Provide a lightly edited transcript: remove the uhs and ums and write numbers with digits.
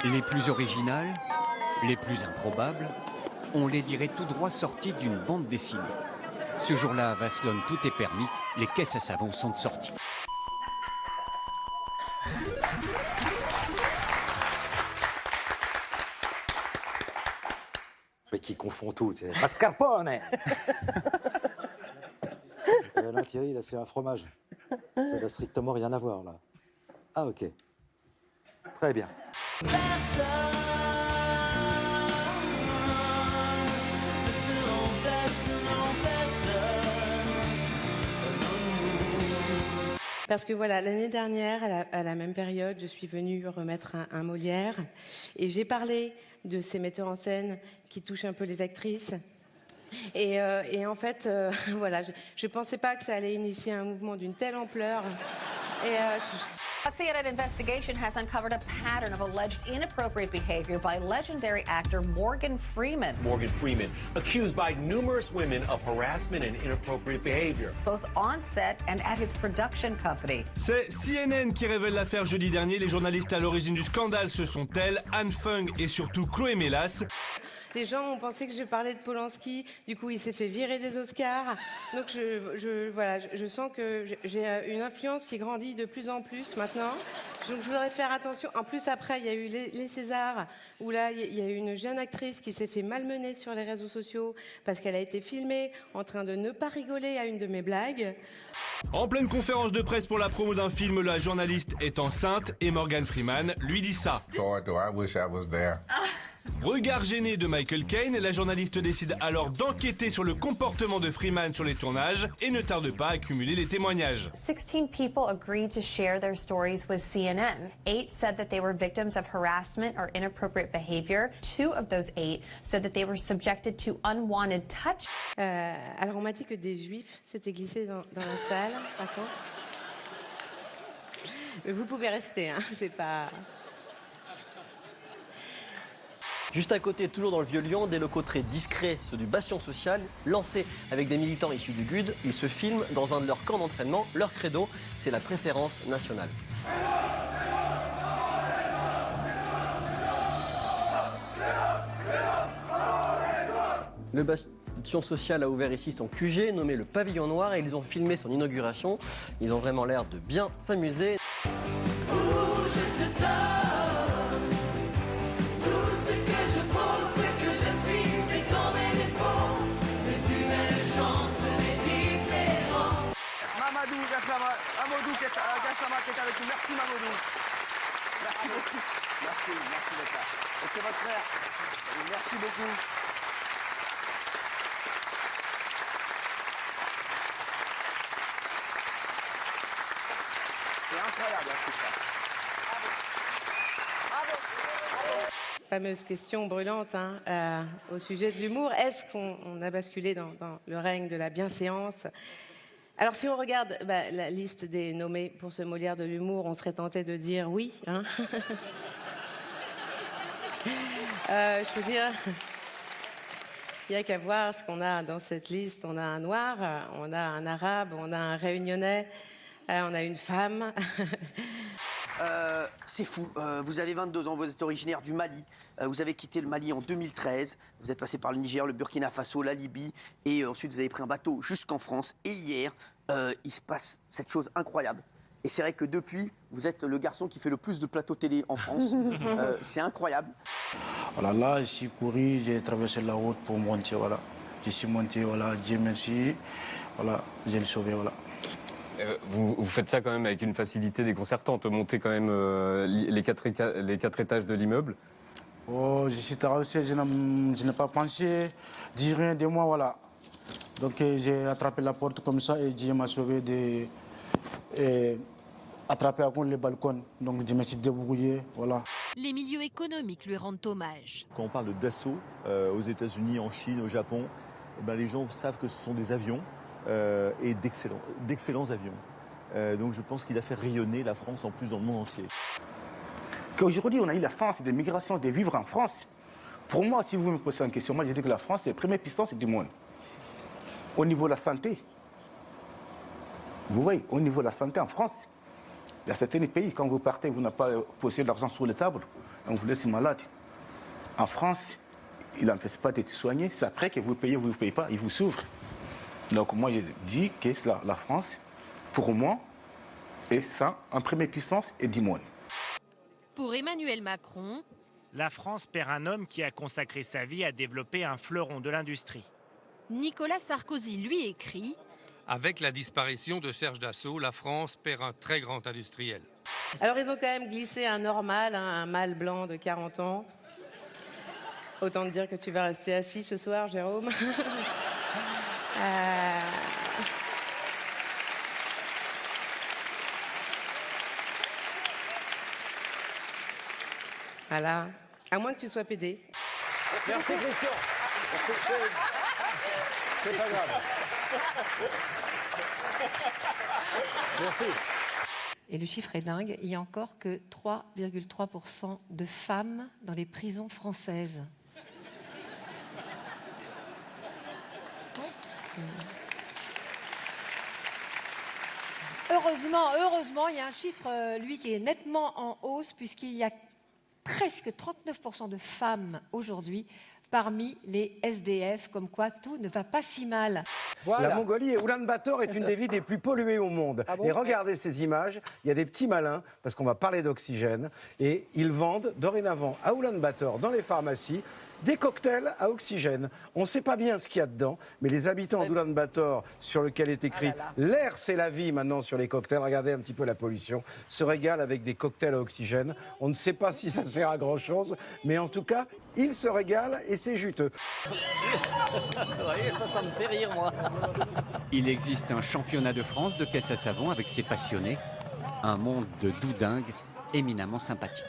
Les plus originales, les plus improbables, on les dirait tout droit sortis d'une bande dessinée. Ce jour-là, à Vaslon, tout est permis, les caisses à savon sont de sortie. Mais qui confond tout, c'est mascarpone. Là, Thierry, là, c'est un fromage. Ça n'a strictement rien à voir, là. Ah, ok. Très bien. Parce que voilà, l'année dernière, à la même période, je suis venue remettre un Molière et j'ai parlé de ces metteurs en scène qui touchent un peu les actrices. Et en fait, voilà, je ne pensais pas que ça allait initier un mouvement d'une telle ampleur. A CNN investigation has uncovered a pattern of alleged inappropriate behavior by legendary actor Morgan Freeman. Morgan Freeman, accused by numerous women of harassment and inappropriate behavior. Both on set and at his production company. C'est CNN qui révèle l'affaire jeudi dernier. Les journalistes à l'origine du scandale, ce sont elles, Anne Fung et surtout Chloé Mélas. Les gens ont pensé que je parlais de Polanski, du coup il s'est fait virer des Oscars. Donc voilà, je sens que j'ai une influence qui grandit de plus en plus maintenant. Donc je voudrais faire attention. En plus après il y a eu les Césars, où là il y a eu une jeune actrice qui s'est fait malmener sur les réseaux sociaux parce qu'elle a été filmée en train de ne pas rigoler à une de mes blagues. En pleine conférence de presse pour la promo d'un film, la journaliste est enceinte et Morgan Freeman lui dit ça. Regard gêné de Michael Caine, la journaliste décide alors d'enquêter sur le comportement de Freeman sur les tournages et ne tarde pas à cumuler les témoignages. 16 people agreed to share their stories with CNN. 8 said that they were victims of harassment or inappropriate behavior. 2 of those 8 said that they were subjected to unwanted touch. Alors on m'a dit que des juifs s'étaient glissés dans la salle, par contre. Mais vous pouvez rester, hein, c'est pas... Juste à côté, toujours dans le Vieux-Lyon, des locaux très discrets, ceux du Bastion Social, lancés avec des militants issus du GUD. Ils se filment dans un de leurs camps d'entraînement. Leur credo, c'est la préférence nationale. Le Bastion Social a ouvert ici son QG, nommé le Pavillon Noir, et ils ont filmé son inauguration. Ils ont vraiment l'air de bien s'amuser. Mamadou Gassama qui est avec nous. Merci Mamadou. Merci beaucoup. Merci d'être là. Et c'est votre frère. Merci beaucoup. C'est incroyable ce que ça. Fameuse question brûlante hein, au sujet de l'humour. Est-ce qu'on a basculé dans le règne de la bienséance ? Alors si on regarde la liste des nommés pour ce Molière de l'humour, on serait tenté de dire oui. Hein. Je veux dire, il n'y a qu'à voir ce qu'on a dans cette liste. On a un noir, on a un arabe, on a un réunionnais, on a une femme. C'est fou, vous avez 22 ans, vous êtes originaire du Mali, vous avez quitté le Mali en 2013, vous êtes passé par le Niger, le Burkina Faso, la Libye, et ensuite vous avez pris un bateau jusqu'en France, et hier, il se passe cette chose incroyable. Et c'est vrai que depuis, vous êtes le garçon qui fait le plus de plateaux télé en France, c'est incroyable. Voilà, là, je suis couru, j'ai traversé la route pour monter, voilà. Je suis monté, voilà, Dieu merci, voilà, j'ai le sauvé, voilà. Vous faites ça quand même avec une facilité déconcertante, monter quand même les quatre étages de l'immeuble. Oh, je suis traversé, je n'ai pas pensé, dire rien de moi, voilà. Donc j'ai attrapé la porte comme ça et Dieu m'a sauvé attrapé à le balcon. Donc je me suis débrouillé, voilà. Les milieux économiques lui rendent hommage. Quand on parle d'assaut aux États-Unis, en Chine, au Japon, eh ben, les gens savent que ce sont des avions. Et d'excellents avions. Donc je pense qu'il a fait rayonner la France en plus dans le monde entier. Qu'aujourd'hui, on a eu la chance de migration, de vivre en France. Pour moi, si vous me posez une question, moi je dis que la France est la première puissance du monde. Au niveau de la santé, vous voyez, au niveau de la santé en France, Il y a certains pays, quand vous partez, vous n'avez pas posé l'argent sur la table, on vous laisse malade. En France, il n'empêche pas d'être soigné. C'est après que vous payez ou vous ne payez pas, il vous s'ouvre. Donc moi, je dis que la France, pour moi, est ça en première puissance et 10 mois. Pour Emmanuel Macron, la France perd un homme qui a consacré sa vie à développer un fleuron de l'industrie. Nicolas Sarkozy lui écrit: avec la disparition de Serge Dassault, la France perd un très grand industriel. Alors ils ont quand même glissé un normal, un mâle blanc de 40 ans. Autant te dire que tu vas rester assis ce soir, Jérôme. Voilà. À moins que tu sois pédé. Merci Christian. C'est pas grave. Merci. Et le chiffre est dingue, il n'y a encore que 3,3% de femmes dans les prisons françaises. Heureusement, il y a un chiffre, lui, qui est nettement en hausse, puisqu'il y a presque 39% de femmes aujourd'hui parmi les SDF, comme quoi tout ne va pas si mal. Voilà. La Mongolie et Oulan-Bator est une des villes les plus polluées au monde. Et regardez ces images, il y a des petits malins, parce qu'on va parler d'oxygène, et ils vendent dorénavant à Oulan-Bator, dans les pharmacies, des cocktails à oxygène. On ne sait pas bien ce qu'il y a dedans, mais les habitants d'Oulan-Bator, sur lequel est écrit l'air c'est la vie maintenant sur les cocktails, regardez un petit peu la pollution, se régalent avec des cocktails à oxygène. On ne sait pas si ça sert à grand chose, mais en tout cas, ils se régalent et c'est juteux. Ça me fait rire, moi. Il existe un championnat de France de caisse à savon avec ses passionnés. Un monde de doudingues éminemment sympathique.